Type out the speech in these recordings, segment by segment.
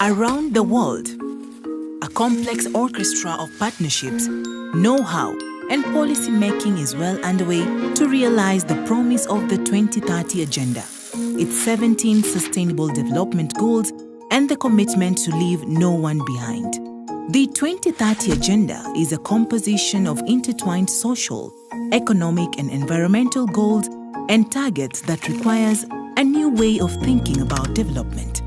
Around the world, a complex orchestra of partnerships, know-how, and policy making is well underway to realize the promise of the 2030 Agenda, its 17 Sustainable Development Goals, and the commitment to leave no one behind. The 2030 Agenda is a composition of intertwined social, economic, and environmental goals and targets that requires a new way of thinking about development.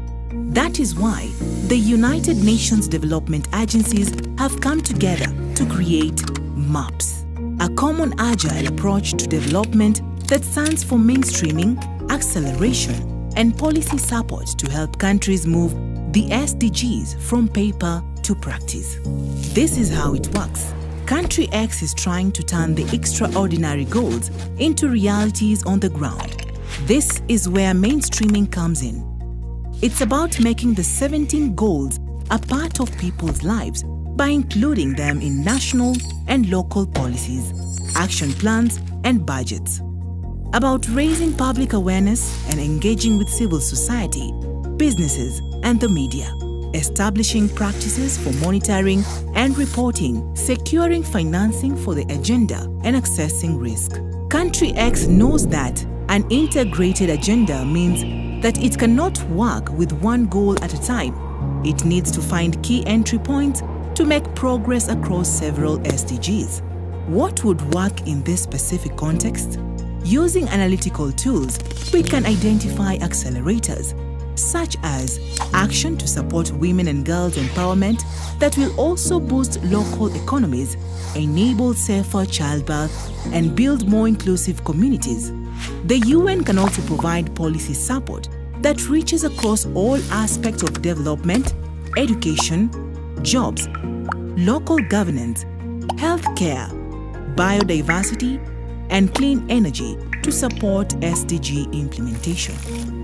That is why the United Nations development agencies have come together to create MAPS, a common agile approach to development that stands for mainstreaming, acceleration, and policy support to help countries move the SDGs from paper to practice. This is how it works. Country X is trying to turn the extraordinary goals into realities on the ground. This is where mainstreaming comes in. It's about making the 17 goals a part of people's lives by including them in national and local policies, action plans, and budgets. About raising public awareness and engaging with civil society, businesses, and the media. Establishing practices for monitoring and reporting, securing financing for the agenda, and accessing risk. Country X knows that an integrated agenda means that it cannot work with one goal at a time. It needs to find key entry points to make progress across several SDGs. What would work in this specific context? Using analytical tools, we can identify accelerators, such as action to support women and girls' empowerment that will also boost local economies, enable safer childbirth, and build more inclusive communities. The UN can also provide policy support that reaches across all aspects of development, education, jobs, local governance, healthcare, biodiversity, and clean energy to support SDG implementation.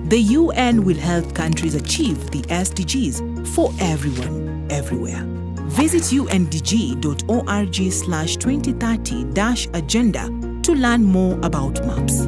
The UN will help countries achieve the SDGs for everyone, everywhere. Visit undg.org/2030-agenda to learn more about MAPS.